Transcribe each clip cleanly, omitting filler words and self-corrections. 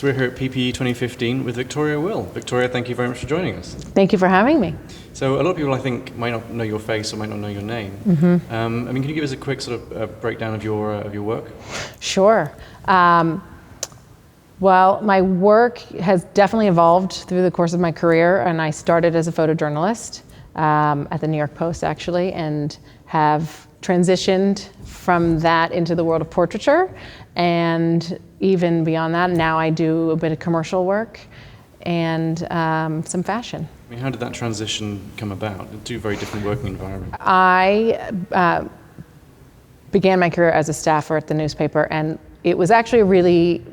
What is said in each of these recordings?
So we're here at PPE 2015 with Victoria Will. Victoria, thank you very much for joining us. Thank you for having me. So a lot of people, I think, might not know your face or might not know your name. Can you give us a quick sort of breakdown of your work? Sure. Well, my work has definitely evolved through the course of my career, and I started as a photojournalist at the New York Post, actually, and have transitioned from that into the world of portraiture, and even beyond that, now I do a bit of commercial work and some fashion. I mean, how did that transition come about? Two very different working environments. I began my career as a staffer at the newspaper, and it was actually a really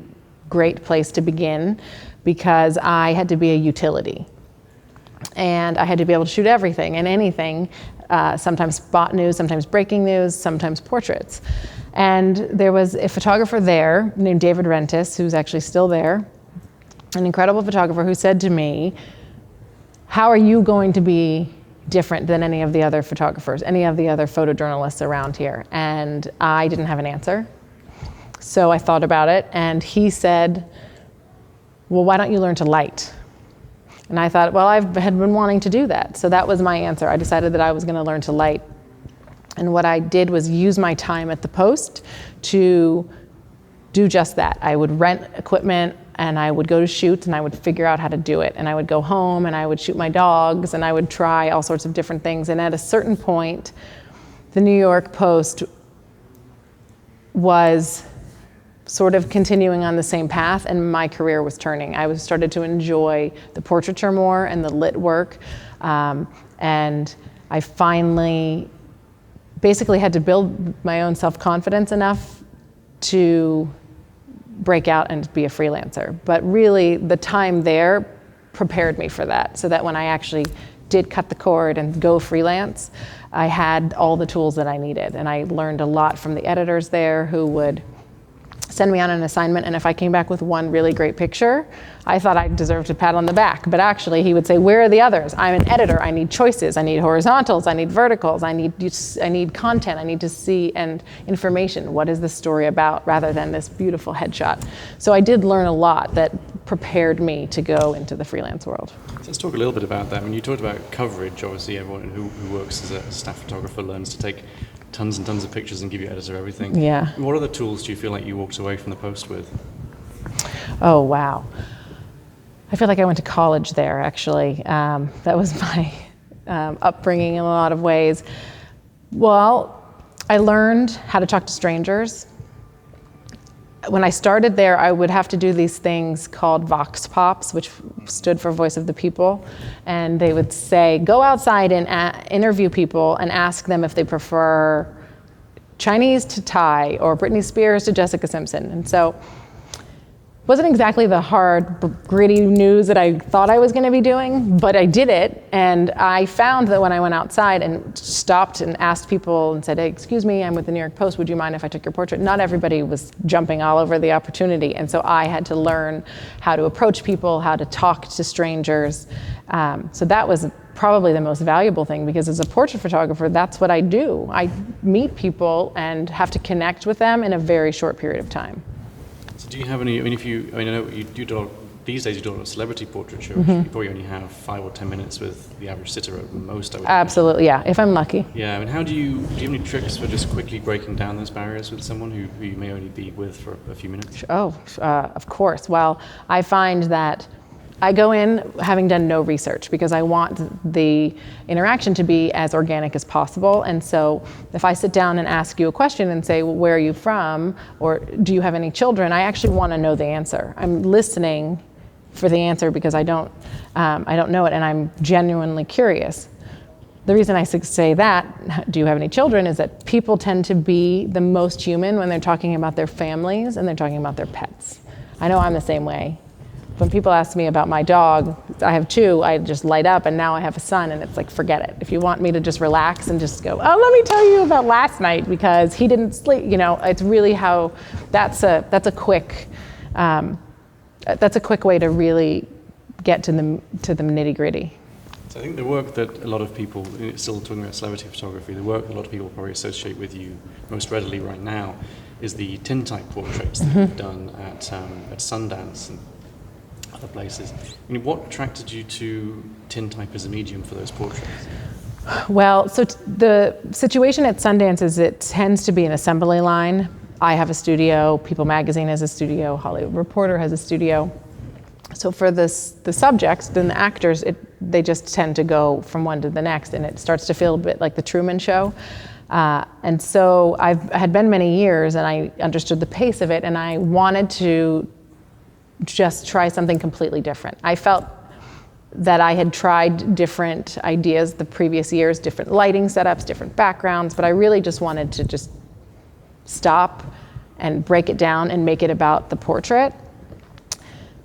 great place to begin because I had to be a utility. And I had to be able to shoot everything and anything, sometimes spot news, sometimes breaking news, sometimes portraits. And there was a photographer there named David Rentis, who's actually still there, an incredible photographer who said to me, how are you going to be different than any of the other photographers, any of the other photojournalists around here? And I didn't have an answer. So I thought about it, and he said, well, why don't you learn to light? And I thought, well, I had been wanting to do that. So that was my answer. I decided that I was going to learn to light. And what I did was use my time at the Post to do just that. I would rent equipment, and I would go to shoots, and I would figure out how to do it. And I would go home, and I would shoot my dogs, and I would try all sorts of different things. And at a certain point, the New York Post was sort of continuing on the same path, and my career was turning. I started to enjoy the portraiture more and the lit work, and I finally basically had to build my own self-confidence enough to break out and be a freelancer. But really, the time there prepared me for that, so that when I actually did cut the cord and go freelance, I had all the tools that I needed. And I learned a lot from the editors there who would send me on an assignment, and if I came back with one really great picture, I thought I deserved a pat on the back. But actually, he would say, where are the others? I'm an editor. I need choices. I need horizontals. I need verticals. I need content. I need to see and information. What is the story about, rather than this beautiful headshot? So I did learn a lot that prepared me to go into the freelance world. So let's talk a little bit about that. When you talked about coverage, obviously everyone who works as a staff photographer learns to take tons and tons of pictures and give your editor everything. Yeah. What other tools do you feel like you walked away from the Post with? Oh, wow. I feel like I went to college there, actually. That was my upbringing in a lot of ways. Well, I learned how to talk to strangers. When I started there, I would have to do these things called vox pops, which stood for voice of the people. And they would say, go outside and interview people and ask them if they prefer Chinese to Thai or Britney Spears to Jessica Simpson. And so it wasn't exactly the hard, gritty news that I thought I was going to be doing, but I did it. And I found that when I went outside and stopped and asked people and said, hey, excuse me, I'm with the New York Post, would you mind if I took your portrait? Not everybody was jumping all over the opportunity. And so I had to learn how to approach people, how to talk to strangers. So that was probably the most valuable thing, because as a portrait photographer, that's what I do. I meet people and have to connect with them in a very short period of time. So do you have any, I know you do these days you do a lot of celebrity portraiture, which you probably only have 5 or 10 minutes with the average sitter at most, I would Absolutely, yeah, if I'm lucky. Yeah, I mean, do you have any tricks for just quickly breaking down those barriers with someone who you may only be with for a few minutes? Oh, of course. Well, I find that I go in having done no research because I want the interaction to be as organic as possible. And so if I sit down and ask you a question and say, well, where are you from? Or do you have any children? I actually want to know the answer. I'm listening for the answer because I don't know it, and I'm genuinely curious. The reason I say that, do you have any children, is that people tend to be the most human when they're talking about their families and they're talking about their pets. I know I'm the same way. When people ask me about my dog, I have 2, I just light up, and now I have a son, and it's like, forget it. If you want me to just relax and just go, oh, let me tell you about last night because he didn't sleep, it's really how, that's a quick way to really get to the nitty gritty. So I think the work that a lot of people, still talking about celebrity photography, the work that a lot of people probably associate with you most readily right now is the tintype portraits that you've done at Sundance. And other places. I mean, what attracted you to tintype as a medium for those portraits? Well, so the situation at Sundance is it tends to be an assembly line. I have a studio, People Magazine has a studio, Hollywood Reporter has a studio. So for the subjects, then the actors, they just tend to go from one to the next, and it starts to feel a bit like the Truman Show. And so I had been many years, and I understood the pace of it, and I wanted to just try something completely different. I felt that I had tried different ideas the previous years, different lighting setups, different backgrounds, but I really just wanted to just stop and break it down and make it about the portrait.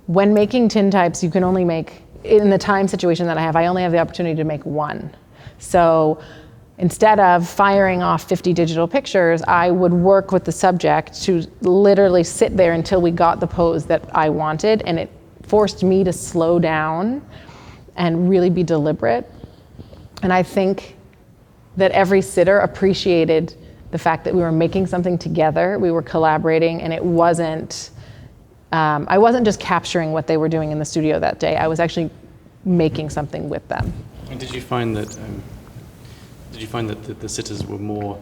When making tintypes, you can only make, in the time situation that I have, I only have the opportunity to make one. So instead of firing off 50 digital pictures, I would work with the subject to literally sit there until we got the pose that I wanted, and it forced me to slow down and really be deliberate. And I think that every sitter appreciated the fact that we were making something together, we were collaborating, and it wasn't, I wasn't just capturing what they were doing in the studio that day, I was actually making something with them. And did you find that the sitters were more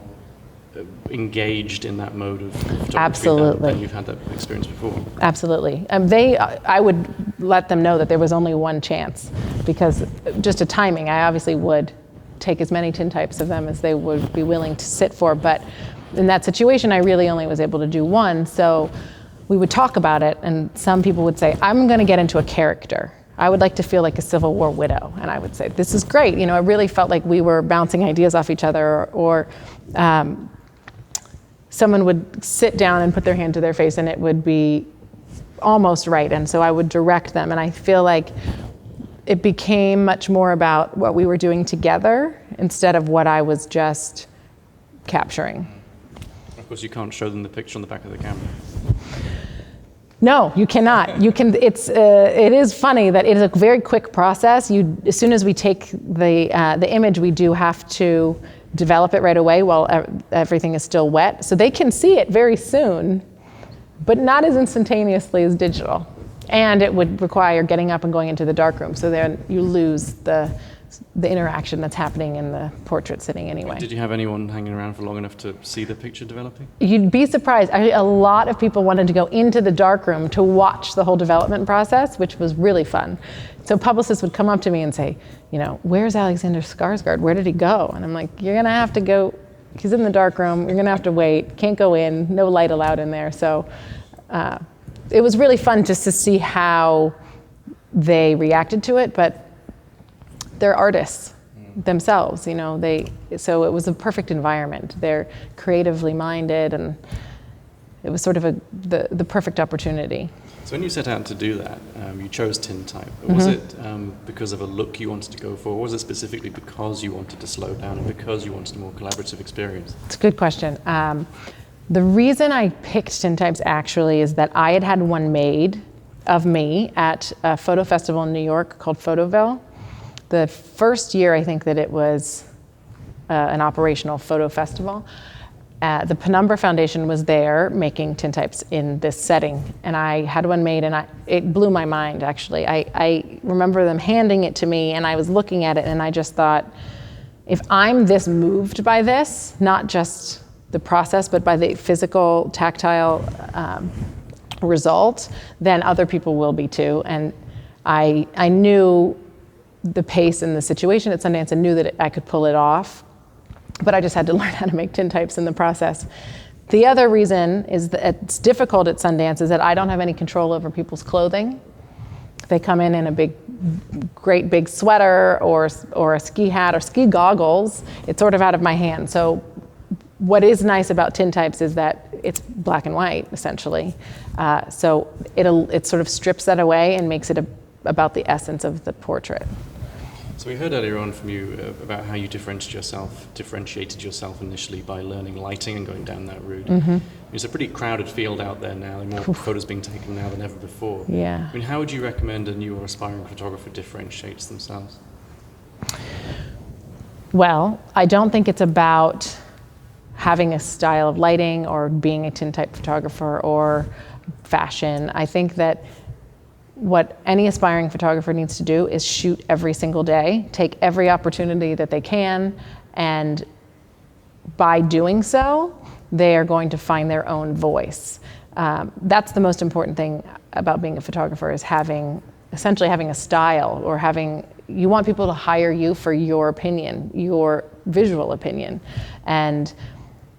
engaged in that mode of photography Absolutely. than you've had that experience before? Absolutely. I would let them know that there was only one chance, because just a timing, I obviously would take as many tintypes of them as they would be willing to sit for, but in that situation I really only was able to do one, so we would talk about it, and some people would say, I'm going to get into a character. I would like to feel like a Civil War widow. And I would say, this is great. You know, it really felt like we were bouncing ideas off each other, or someone would sit down and put their hand to their face and it would be almost right. And so I would direct them. And I feel like it became much more about what we were doing together instead of what I was just capturing. Of course, you can't show them the picture on the back of the camera. No, you cannot. You can. It is funny that it is a very quick process. As soon as we take the image, we do have to develop it right away while everything is still wet. So they can see it very soon, but not as instantaneously as digital. And it would require getting up and going into the darkroom. So then you lose the interaction that's happening in the portrait sitting anyway. Did you have anyone hanging around for long enough to see the picture developing? You'd be surprised. A lot of people wanted to go into the darkroom to watch the whole development process, which was really fun. So publicists would come up to me and say, you know, where's Alexander Skarsgård? Where did he go? And I'm like, you're going to have to go. He's in the darkroom. You're going to have to wait. Can't go in. No light allowed in there. So it was really fun just to see how they reacted to it, but they're artists themselves, you know, so it was a perfect environment. They're creatively minded, and it was sort of the perfect opportunity. So when you set out to do that, you chose tintype. Was it because of a look you wanted to go for, or was it specifically because you wanted to slow down and because you wanted a more collaborative experience? It's a good question. The reason I picked tintypes actually is that I had one made of me at a photo festival in New York called Photoville. The first year I think that it was an operational photo festival, the Penumbra Foundation was there making tintypes in this setting, and I had one made, and it blew my mind actually. I remember them handing it to me, and I was looking at it, and I just thought, if I'm this moved by this, not just the process, but by the physical, tactile result, then other people will be too. And I knew the pace and the situation at Sundance and knew that I could pull it off, but I just had to learn how to make tintypes in the process. The other reason is that it's difficult at Sundance is that I don't have any control over people's clothing. They come in a great big sweater or a ski hat or ski goggles. It's sort of out of my hand. So what is nice about tintypes is that it's black and white essentially. So it sort of strips that away and makes it about the essence of the portrait. So we heard earlier on from you about how you differentiated yourself initially by learning lighting and going down that route. It's a pretty crowded field out there now, and more photos being taken now than ever before. Yeah. I mean, how would you recommend a new or aspiring photographer differentiates themselves? Well, I don't think it's about having a style of lighting or being a tintype photographer or fashion. I think that what any aspiring photographer needs to do is shoot every single day, take every opportunity that they can, and by doing so, they are going to find their own voice. That's the most important thing about being a photographer, is essentially having a style, or you want people to hire you for your opinion, your visual opinion. And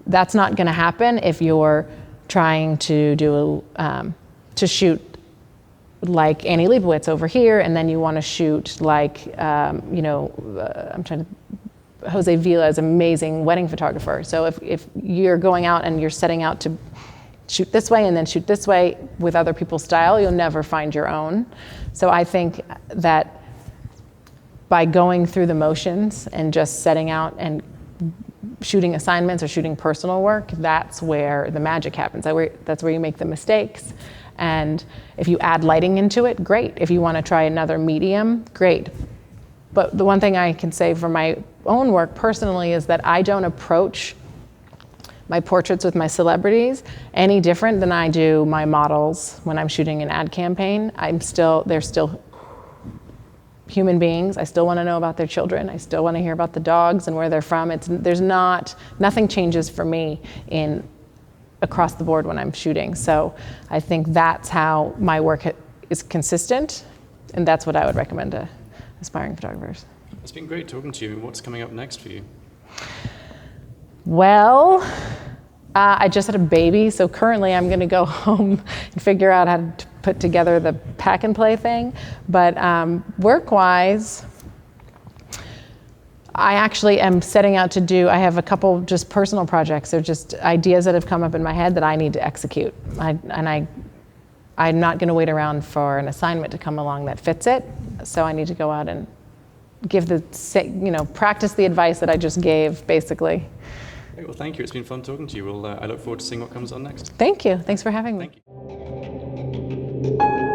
that's not going to happen if you're trying to shoot like Annie Leibovitz over here, and then you want to shoot like, Jose Villa is an amazing wedding photographer. So if you're going out and you're setting out to shoot this way and then shoot this way with other people's style, you'll never find your own. So I think that by going through the motions and just setting out and shooting assignments or shooting personal work, that's where the magic happens. That's where you make the mistakes. And if you add lighting into it, great. If you want to try another medium, great. But the one thing I can say for my own work personally is that I don't approach my portraits with my celebrities any different than I do my models when I'm shooting an ad campaign. They're still human beings. I still want to know about their children. I still want to hear about the dogs and where they're from. Nothing changes for me across the board when I'm shooting. So I think that's how my work is consistent, and that's what I would recommend to aspiring photographers. It's been great talking to you. What's coming up next for you? Well, I just had a baby, so currently I'm going to go home and figure out how to put together the pack and play thing. But work-wise, I actually am setting out I have a couple just personal projects. They're just ideas that have come up in my head that I need to execute. I'm not going to wait around for an assignment to come along that fits it. So I need to go out and practice the advice that I just gave, basically. Well, thank you. It's been fun talking to you. I look forward to seeing what comes on next. Thank you. Thanks for having me. Thank you.